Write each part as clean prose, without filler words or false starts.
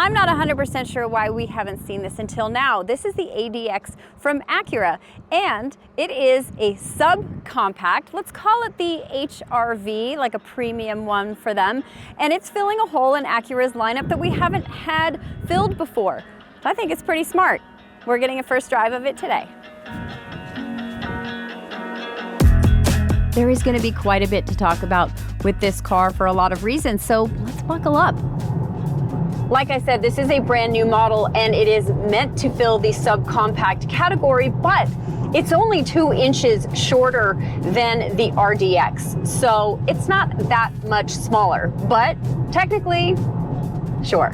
I'm not 100% sure why we haven't seen this until now. This is the ADX from Acura, and it is a subcompact. Let's call it the HRV, like a premium one for them. And it's filling a hole in Acura's lineup that we haven't had filled before. I think it's pretty smart. We're getting a first drive of it today. There is going to be quite a bit to talk about with this car for a lot of reasons, so let's buckle up. Like I said, this is a brand new model and it is meant to fill the subcompact category, but it's only 2 inches shorter than the RDX. So it's not that much smaller, but technically, sure.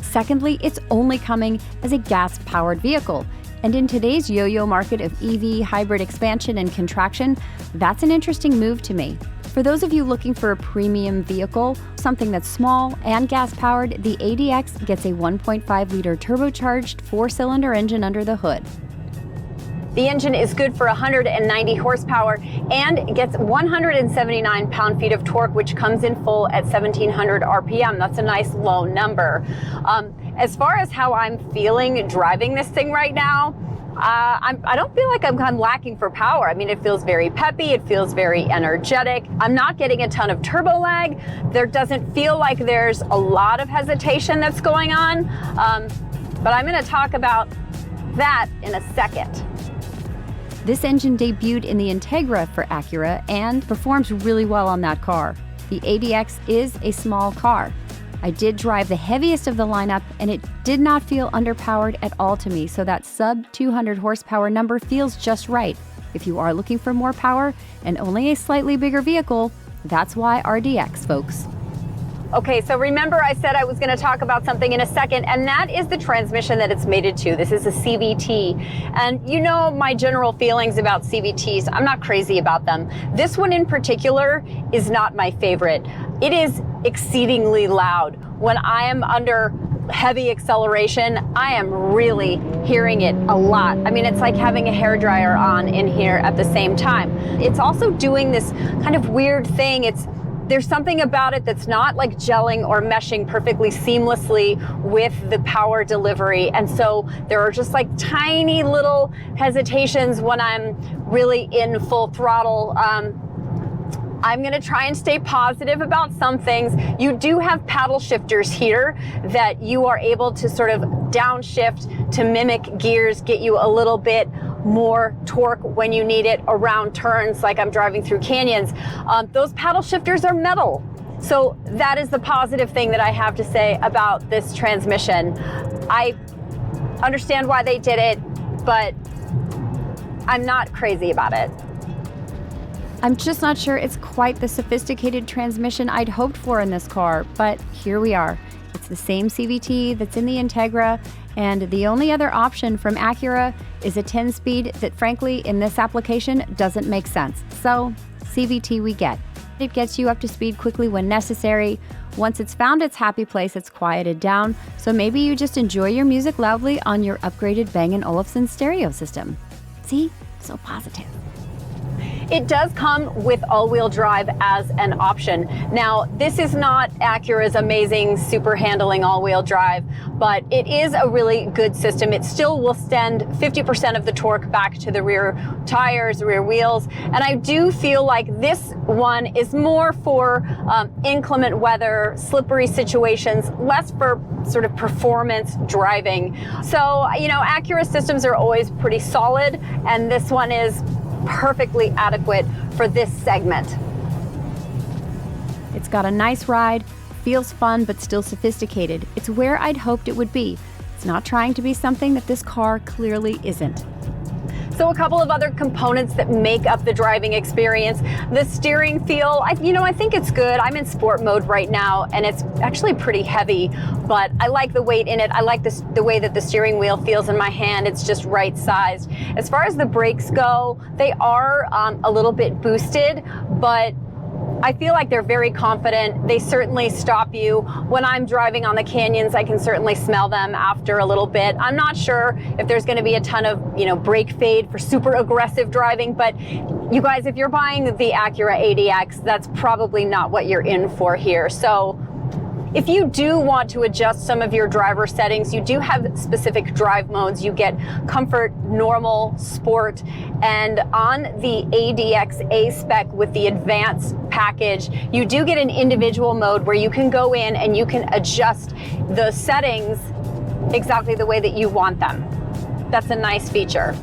Secondly, it's only coming as a gas-powered vehicle. And in today's yo-yo market of EV, hybrid expansion and contraction, that's an interesting move to me. For those of you looking for a premium vehicle, something that's small and gas-powered, the ADX gets a 1.5-liter turbocharged 4-cylinder engine under the hood. The engine is good for 190 horsepower and gets 179 pound-feet of torque, which comes in full at 1,700 RPM. That's a nice low number. As far as how I'm feeling driving this thing right now, I don't feel like I'm lacking for power. I mean, it feels very peppy, it feels very energetic. I'm not getting a ton of turbo lag. There doesn't feel like there's a lot of hesitation that's going on, but I'm going to talk about that in a second. This engine debuted in the Integra for Acura and performs really well on that car. The ADX is a small car. I did drive the heaviest of the lineup and it did not feel underpowered at all to me, so that sub 200 horsepower number feels just right. If you are looking for more power and only a slightly bigger vehicle, that's why RDX, folks. Okay, so remember I said I was going to talk about something in a second, and that is the transmission that it's mated to. This is a CVT, and you know my general feelings about CVTs. I'm not crazy about them. This one in particular is not my favorite. It is exceedingly loud. When I am under heavy acceleration, I am really hearing it a lot. I mean, it's like having a hairdryer on in here at the same time. It's also doing this kind of weird thing. There's something about it that's not like gelling or meshing perfectly seamlessly with the power delivery. And so there are just like tiny little hesitations when I'm really in full throttle. I'm going to try and stay positive about some things. You do have paddle shifters here that you are able to sort of downshift to mimic gears, get you a little bit more torque when you need it around turns, like I'm driving through canyons. Those paddle shifters are metal. So that is the positive thing that I have to say about this transmission. I understand why they did it, but I'm not crazy about it. I'm just not sure it's quite the sophisticated transmission I'd hoped for in this car, but here we are. It's the same CVT that's in the Integra, and the only other option from Acura is a 10-speed that frankly in this application doesn't make sense. So CVT we get. It gets you up to speed quickly when necessary. Once it's found its happy place, it's quieted down, so maybe you just enjoy your music loudly on your upgraded Bang & Olufsen stereo system. See? So positive. It does come with all-wheel drive as an option. Now, this is not Acura's amazing super handling all-wheel drive, but it is a really good system. It still will send 50% of the torque back to the rear tires, rear wheels, and I do feel like this one is more for inclement weather, slippery situations, less for sort of performance driving. So, you know, Acura systems are always pretty solid, and this one is perfectly adequate for this segment. It's got a nice ride, feels fun but still sophisticated. It's where I'd hoped it would be. It's not trying to be something that this car clearly isn't. So a couple of other components that make up the driving experience. The steering feel, I think it's good. I'm in sport mode right now and it's actually pretty heavy, but I like the weight in it. I like the way that the steering wheel feels in my hand. It's just right sized. As far as the brakes go, they are a little bit boosted, but I feel like they're very confident. They certainly stop you. When I'm driving on the canyons, I can certainly smell them after a little bit. I'm not sure if there's going to be a ton of, brake fade for super aggressive driving, but you guys, if you're buying the Acura ADX, that's probably not what you're in for here. So If you do want to adjust some of your driver settings, you do have specific drive modes. You get comfort, normal, sport, and on the ADX A-Spec with the advanced package, you do get an individual mode where you can go in and you can adjust the settings exactly the way that you want them. That's a nice feature.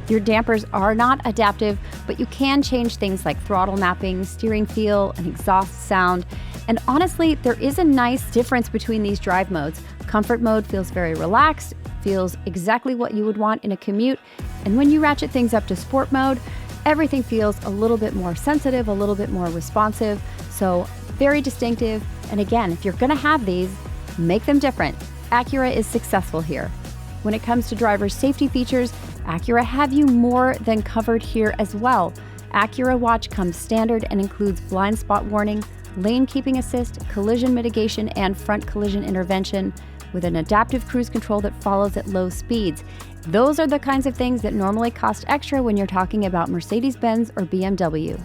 Your dampers are not adaptive, but you can change things like throttle mapping, steering feel, and exhaust sound. And honestly, there is a nice difference between these drive modes. Comfort mode feels very relaxed, feels exactly what you would want in a commute. And when you ratchet things up to sport mode, everything feels a little bit more sensitive, a little bit more responsive. So very distinctive. And again, if you're gonna have these, make them different. Acura is successful here. When it comes to driver safety features, Acura have you more than covered here as well. Acura Watch comes standard and includes blind spot warning, lane keeping assist, collision mitigation, and front collision intervention with an adaptive cruise control that follows at low speeds. Those are the kinds of things that normally cost extra when you're talking about Mercedes-Benz or BMW.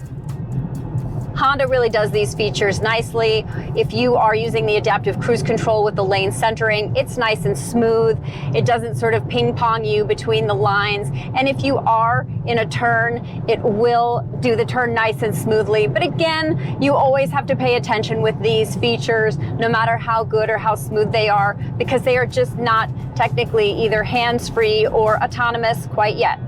Honda really does these features nicely. If you are using the adaptive cruise control with the lane centering, it's nice and smooth. It doesn't sort of ping pong you between the lines. And if you are in a turn, it will do the turn nice and smoothly. But again, you always have to pay attention with these features, no matter how good or how smooth they are, because they are just not technically either hands-free or autonomous quite yet.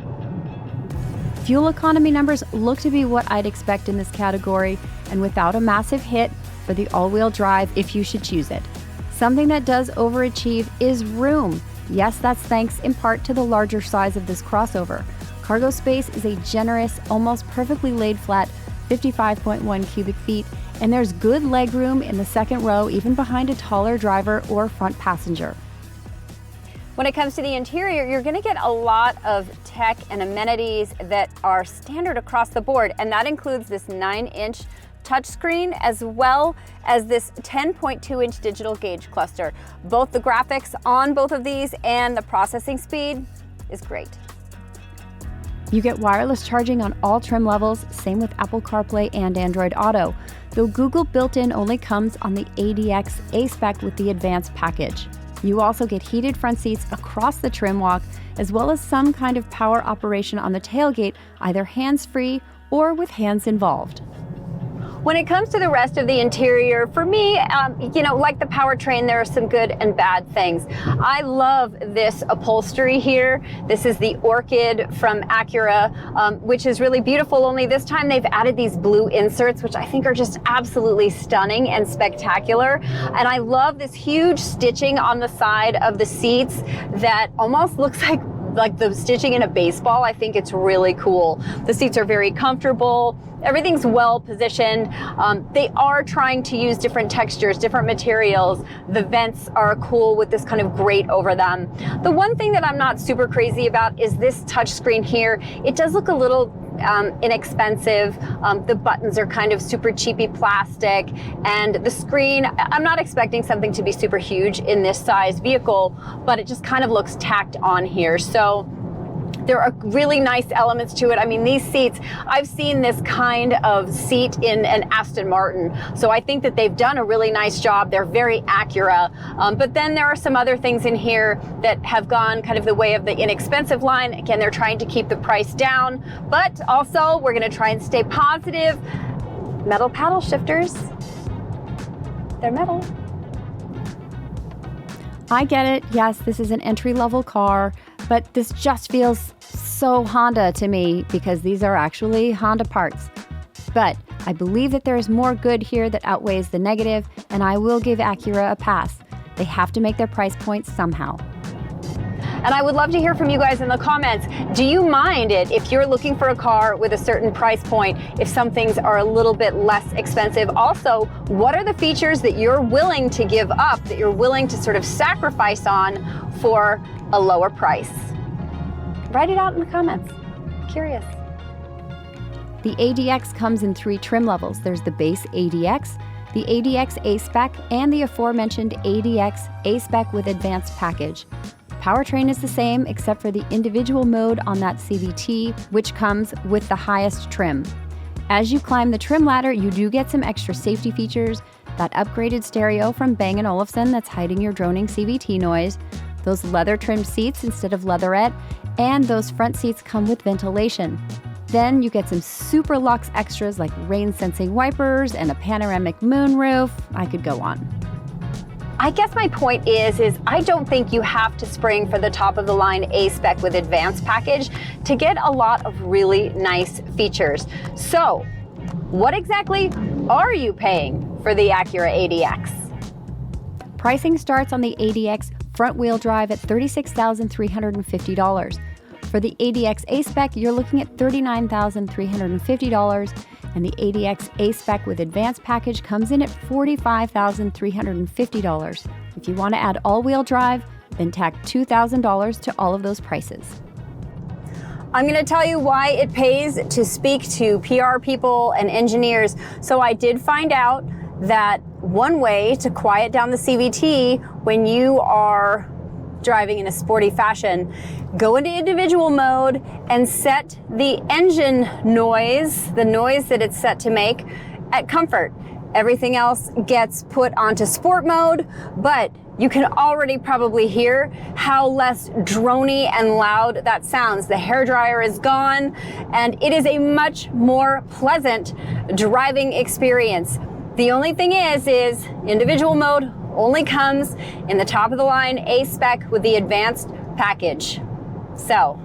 Fuel economy numbers look to be what I'd expect in this category, and without a massive hit for the all-wheel drive if you should choose it. Something that does overachieve is room. Yes, that's thanks in part to the larger size of this crossover. Cargo space is a generous, almost perfectly laid flat 55.1 cubic feet, and there's good legroom in the second row, even behind a taller driver or front passenger. When it comes to the interior, you're going to get a lot of tech and amenities that are standard across the board, and that includes this 9-inch touchscreen as well as this 10.2-inch digital gauge cluster. Both the graphics on both of these and the processing speed is great. You get wireless charging on all trim levels, same with Apple CarPlay and Android Auto, though Google built-in only comes on the ADX A-Spec with the advanced package. You also get heated front seats across the trim walk, as well as some kind of power operation on the tailgate, either hands-free or with hands involved. When it comes to the rest of the interior, for me, like the powertrain, there are some good and bad things. I love this upholstery here. This is the Orchid from Acura, which is really beautiful, only this time they've added these blue inserts, which I think are just absolutely stunning and spectacular. And I love this huge stitching on the side of the seats that almost looks like the stitching in a baseball. I think it's really cool. The seats are very comfortable. Everything's well positioned. They are trying to use different textures, different materials. The vents are cool with this kind of grate over them. The one thing that I'm not super crazy about is this touchscreen here. It does look a little inexpensive. The buttons are kind of super cheapy plastic, and the screen, I'm not expecting something to be super huge in this size vehicle, but it just kind of looks tacked on here. So there are really nice elements to it. I mean, these seats, I've seen this kind of seat in an Aston Martin. So I think that they've done a really nice job. They're very Acura. But then there are some other things in here that have gone kind of the way of the inexpensive line. Again, they're trying to keep the price down, but also we're gonna try and stay positive. Metal paddle shifters, they're metal. I get it. Yes, this is an entry-level car, but this just feels so Honda to me because these are actually Honda parts. But I believe that there is more good here that outweighs the negative, and I will give Acura a pass. They have to make their price points somehow. And I would love to hear from you guys in the comments. Do you mind it if you're looking for a car with a certain price point, if some things are a little bit less expensive? Also, what are the features that you're willing to give up, that you're willing to sort of sacrifice on for a lower price? Write it out in the comments. Curious. The ADX comes in 3 trim levels. There's the base ADX, the ADX A-Spec, and the aforementioned ADX A-Spec with advanced package. Powertrain is the same except for the individual mode on that CVT, which comes with the highest trim. As you climb the trim ladder, you do get some extra safety features. that upgraded stereo from Bang & Olufsen that's hiding your droning CVT noise, those leather-trimmed seats instead of leatherette, and those front seats come with ventilation. Then you get some super luxe extras like rain-sensing wipers and a panoramic moonroof. I could go on. I guess my point is I don't think you have to spring for the top-of-the-line A-Spec with advanced package to get a lot of really nice features. So, what exactly are you paying for the Acura ADX? Pricing starts on the ADX front-wheel drive at $36,350. For the ADX A-Spec, you're looking at $39,350, and the ADX A-Spec with advanced package comes in at $45,350. If you want to add all-wheel drive, then tack $2,000 to all of those prices. I'm going to tell you why it pays to speak to PR people and engineers. So I did find out that one way to quiet down the CVT when you are driving in a sporty fashion, go into individual mode and set the engine noise, the noise that it's set to make, at comfort. Everything else gets put onto sport mode, but you can already probably hear how less drony and loud that sounds. The hairdryer is gone, and it is a much more pleasant driving experience. The only thing is individual mode only comes in the top-of-the-line A-Spec with the advanced package. So,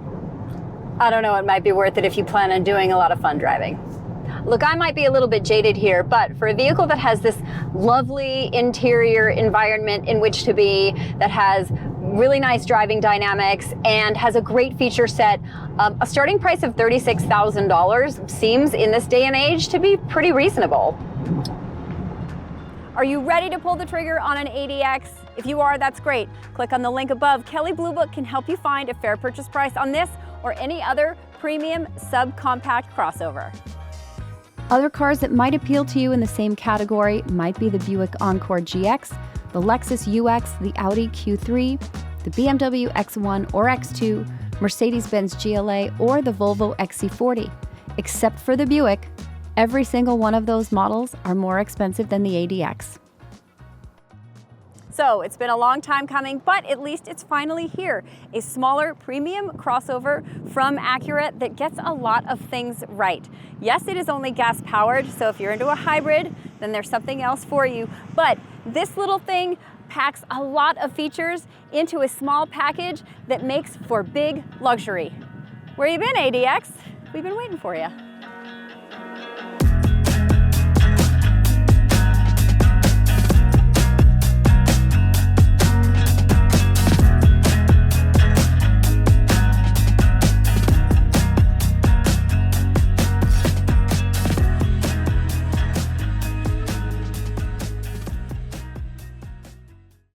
I don't know, it might be worth it if you plan on doing a lot of fun driving. Look, I might be a little bit jaded here, but for a vehicle that has this lovely interior environment in which to be, that has really nice driving dynamics and has a great feature set, a starting price of $36,000 seems in this day and age to be pretty reasonable. Are you ready to pull the trigger on an ADX? If you are, that's great. Click on the link above. Kelley Blue Book can help you find a fair purchase price on this or any other premium subcompact crossover. Other cars that might appeal to you in the same category might be the Buick Encore GX, the Lexus UX, the Audi Q3, the BMW X1 or X2, Mercedes-Benz GLA, or the Volvo XC40. Except for the Buick, every single one of those models are more expensive than the ADX. So it's been a long time coming, but at least it's finally here. A smaller premium crossover from Acura that gets a lot of things right. Yes, it is only gas powered, so if you're into a hybrid, then there's something else for you. But this little thing packs a lot of features into a small package that makes for big luxury. Where you been, ADX? We've been waiting for you.